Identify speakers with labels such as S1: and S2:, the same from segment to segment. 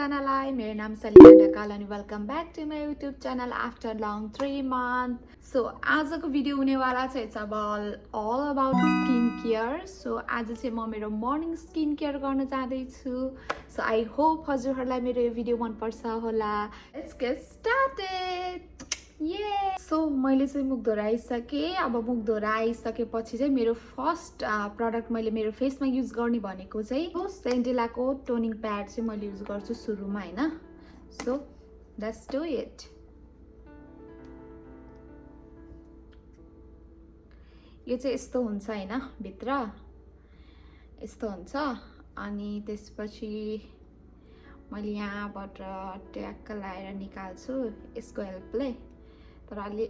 S1: सबैजनालाई मेरो नाम सलिना ढकाल अनि welcome back to my YouTube channel after long 3 month so आजको भिडियो हुनेवाला चाहिँ it's all about skin care so आज चाहिँ म मेरो मर्निङ स्किन केयर गर्न जाँदैछु सो आई होप हजुरहरूलाई मेरो यो भिडियो मनपर्छ होला लेट्स गेट स्टार्टेड सो मैले चाहिँ मुख धोराइसकेँ अब मुख धोराइसकेपछि चाहिँ मेरो फर्स्ट प्रडक्ट मैले मेरो फेसमा युज गर्ने भनेको चाहिँ सेन्टेलाको टोनिङ प्याड चाहिँ मैले युज गर्छु सुरुमा हैन सो लेट्स डु इट यो चाहिँ यस्तो हुन्छ हैन भित्र यस्तो हुन्छ अनि त्यसपछि मैले यहाँबाट ट्याक्क लाएर निकाल्छु यसको हेल्पले तर अलि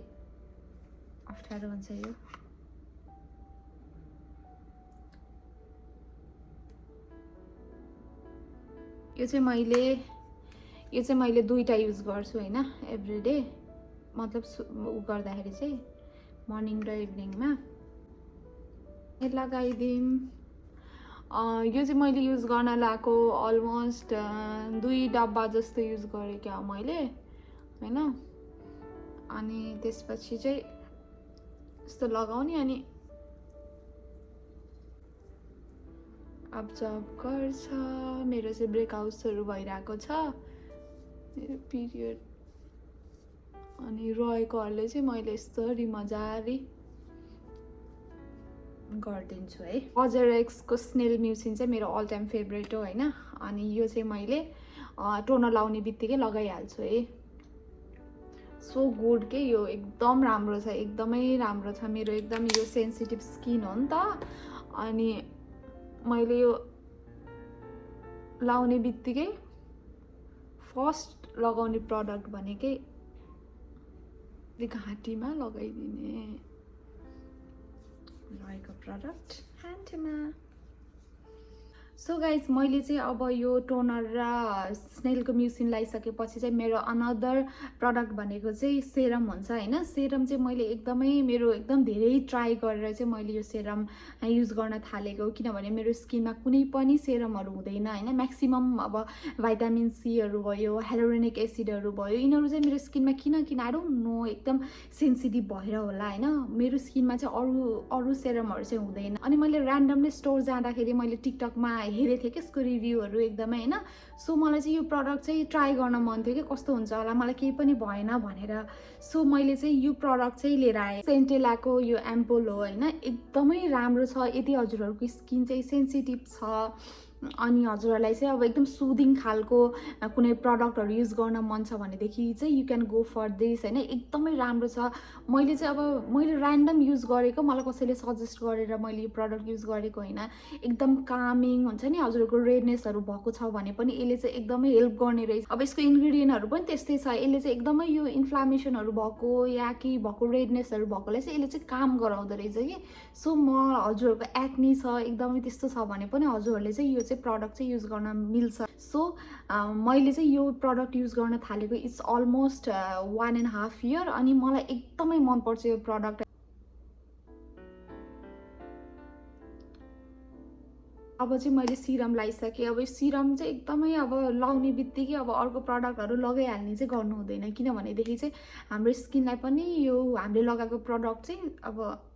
S1: अप्ठ्यारो हुन्छ यो चाहिँ मैले दुईटा युज गर्छु हैन एभ्री डे मतलब उ गर्दाखेरि चाहिँ मर्निङ र इभिनिङमा लगाइदिम यो चाहिँ मैले युज गर्न लाएको अलमोस्ट 2 डब्बा जस्तो युज गरेँ क्या मैले हैन अनि त्यसपछि चाहिँ यस्तो लगाउने अनि अब्जर्भ गर्छ मेरो चाहिँ ब्रेकआउट्सहरू भइरहेको छ मेरो पिरियड अनि रहेकोहरूले चाहिँ मैले यस्तरी मजाले गरिदिन्छु है कजरेक्सको स्नेल म्युसिन चाहिँ मेरो अल टाइम फेभरेट हो हैन अनि यो चाहिँ मैले टोनर लाउने बित्तिकै लगाइहाल्छु है सो गुड के यो एकदम राम्रो छ एकदमै राम्रो छ मेरो एकदम यो सेन्सिटिभ स्किन हो नि त अनि मैले यो लाउने बित्तिकै फर्स्ट लगाउने प्रडक्ट भनेकै घाँटीमा लगाइदिने रहेको प्रडक्ट ह्यान्डमा सो गाइज मैले चाहिँ अब यो टोनर र स्नेलको म्युसिन लगाइसकेपछि चाहिँ मेरो अनदर प्रडक्ट भनेको चाहिँ सेरम हुन्छ हैन सेरम चाहिँ मैले एकदम धेरै ट्राई गरेर चाहिँ मैले यो सेरम युज गर्न थालेको किनभने मेरो स्किनमा कुनै पनि सेरमहरू हुँदैन हैन म्याक्सिमम अब भाइटामिन सीहरू भयो हेलोरेनिक एसिडहरू भयो यिनीहरू चाहिँ मेरो स्किनमा किन आई डोन्ट नो एकदम सेन्सिटिभ भएर होला हैन मेरो स्किनमा चाहिँ अरू सेरमहरू चाहिँ हुँदैन अनि मैले र्यान्डमली स्टोर जाँदाखेरि मैले टिकटकमा हेरेको थिएँ कि यसको रिभ्यूहरू एकदमै हैन सो मलाई चाहिँ यो प्रडक्ट चाहिँ ट्राई गर्न मन थियो कि कस्तो हुन्छ होला मलाई केही पनि भएन भनेर सो मैले चाहिँ यो प्रडक्ट चाहिँ लिएर आएँ सेन्टेलाको यो एम्पोल हो हैन एकदमै राम्रो छ यदि हजुरहरूको स्किन चाहिँ सेन्सिटिभ छ अनि हजुरहरूलाई चाहिँ अब एकदम सुदिङ खालको कुनै प्रडक्टहरू युज गर्न मन छ भनेदेखि चाहिँ you can go for this हैन एकदमै राम्रो छ मैले चाहिँ अब मैले र्यान्डम युज गरेको मलाई कसैले सजेस्ट गरेर मैले यो प्रडक्ट युज गरेको होइन एकदम कामिङ हुन्छ नि हजुरहरूको रेडनेसहरू भएको छ भने पनि यसले चाहिँ एकदमै हेल्प गर्ने रहेछ अब यसको इन्ग्रिडियन्टहरू पनि त्यस्तै छ यसले चाहिँ एकदमै यो इन्फ्लामेसनहरू भएको या कि भएको रेडनेसहरू भएकोलाई चाहिँ यसले चाहिँ काम गराउँदो रहेछ कि सो म हजुरहरूको एक्नी छ एकदमै त्यस्तो छ भने पनि हजुरहरूले चाहिँ यो प्रडक्ट चाहिँ युज गर्न मिल्छ सो मैले चाहिँ यो प्रडक्ट युज गर्न थालेको इट्स अलमोस्ट 1.5 इयर अनि मलाई एकदमै मनपर्छ यो प्रडक्ट अब चाहिँ मैले सिरम लगाइसकेँ अब सिरम चाहिँ एकदमै अब लाउने बित्तिकै अब अर्को प्रडक्टहरू लगाइहाल्ने चाहिँ गर्नु हुँदैन किनभनेदेखि चाहिँ हाम्रो स्किनलाई पनि यो हामीले लगाएको प्रडक्ट चाहिँ अब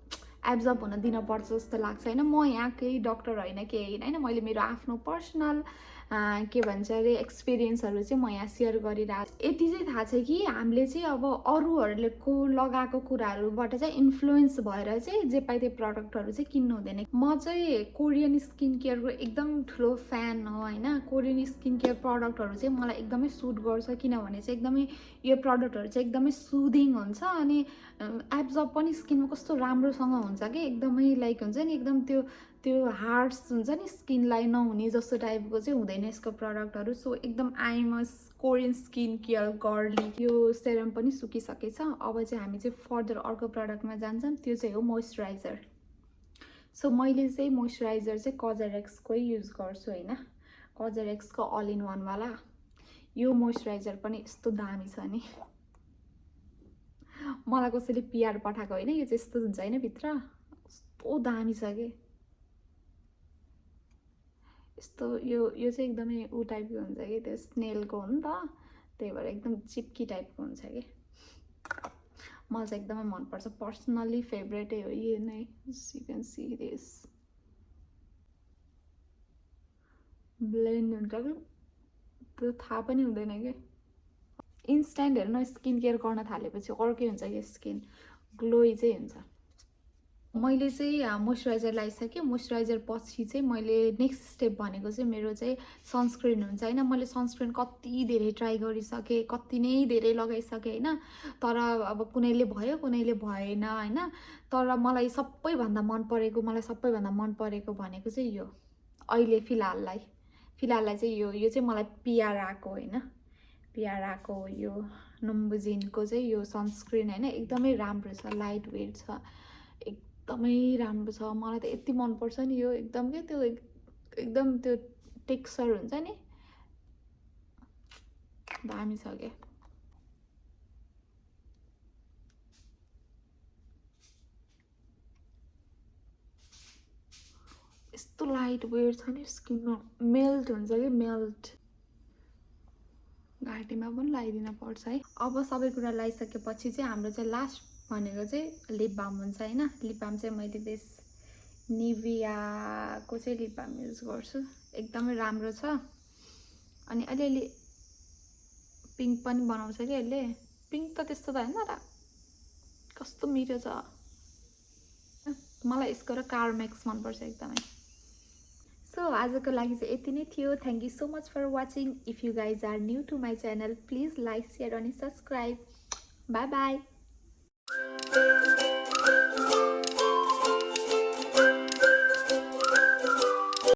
S1: एब्जर्ब हुन दिनपर्छ जस्तो लाग्छ हैन म यहाँ केही डक्टर होइन केही होइन मैले मेरो आफ्नो पर्सनल के भन्छ अरे एक्सपिरियन्सहरू चाहिँ म यहाँ सेयर गरिरहेको यति चाहिँ थाहा छ कि हामीले चाहिँ अब अरूहरूको लगाएको कुराहरूबाट चाहिँ इन्फ्लुएन्स भएर चाहिँ जे पाए त्यो प्रडक्टहरू चाहिँ किन्नु हुँदैन म चाहिँ कोरियन स्किन केयरको एकदम ठुलो फ्यान हो होइन कोरियन स्किन केयर प्रडक्टहरू चाहिँ मलाई एकदमै सुट गर्छ किनभने चाहिँ एकदमै यो प्रडक्टहरू चाहिँ एकदमै सुदिङ हुन्छ अनि एब्जर्ब पनि स्किनमा कस्तो राम्रोसँग हुन्छ कि एकदमै लाइक हुन्छ नि एकदम त्यो हार्ड्स हुन्छ नि स्किनलाई नहुने जस्तो टाइपको चाहिँ हुँदैन यसको प्रडक्टहरू सो एकदम I'm a Korean skin care गर्ली यो सेरम पनि सुकिसकेछ अब चाहिँ हामी चाहिँ फर्दर अर्को प्रडक्टमा जान्छौँ त्यो चाहिँ हो मोइस्चराइजर सो मैले चाहिँ मोइस्चराइजर चाहिँ कजरेक्सकै युज गर्छु होइन कजरेक्सको अल इन वान वाला यो मोइस्चराइजर पनि यस्तो दामी छ नि मलाई कसैले पिआर पठाएको होइन यो चाहिँ यस्तो हुन्छ होइन भित्र कस्तो दामी छ कि यस्तो यो यो चाहिँ एकदमै ऊ टाइपको हुन्छ कि त्यो स्नेलको हो नि त, त्यही भएर एकदम चिप्की टाइपको हुन्छ कि। मलाई चाहिँ एकदमै मनपर्छ, पर्सनली फेभरेटै हो यो नै। You can see this blend हुन्छ कि त्यो थाहा पनि हुँदैन कि। इन्स्ट्यान्ट हेर्नु, स्किन केयर गर्न थालेपछि अर्कै हुन्छ कि स्किन ग्लोई चाहिँ हुन्छ। मैले चाहिँ मोइस्चराइजर लगाइसकेँ। मोइस्चराइजर पछि चाहिँ मैले नेक्स्ट स्टेप भनेको चाहिँ मेरो चाहिँ सनस्क्रिन हुन्छ होइन। मैले सनस्क्रिन कति धेरै ट्राई गरिसकेँ, कति नै धेरै लगाइसकेँ होइन, तर अब कुनैले भयो कुनैले भएन होइन। तर मलाई सबैभन्दा मन परेको भनेको चाहिँ यो अहिले फिलहाललाई चाहिँ यो चाहिँ मलाई पिआर आएको होइन, पिआर आएको यो नम्बुजिनको चाहिँ यो सनस्क्रिन होइन। एकदमै राम्रो छ, लाइट वेट छ, एकदमै राम्रो छ। मलाई त यति मनपर्छ नि यो, एकदम के त्यो एकदम त्यो टेक्सचर हुन्छ नि, दामी छ क्या। यस्तो लाइट वेट छ नि, स्किनमा मेल्ट हुन्छ कि मेल्ट। घाँटीमा पनि लगाइदिन पर्छ है। अब सबै कुरा लगाइसकेपछि चाहिँ हाम्रो चाहिँ लास्ट भनेको चाहिँ लिप बाम हुन्छ होइन। लिप बाम चाहिँ मैले त्यस निभियाको चाहिँ लिप बाम युज गर्छु, एकदमै राम्रो छ। अनि अलिअलि पिङ्क पनि बनाउँछ कि यसले, पिङ्क त त्यस्तो त होइन र कस्तो मिठो छ। मलाई यसको र कार्मेक्स मनपर्छ एकदमै। सो आजको लागि चाहिँ यति नै थियो। Thank you so much for watching. If you guys are new to my channel, please like, share अनि सब्सक्राइब। Bye by.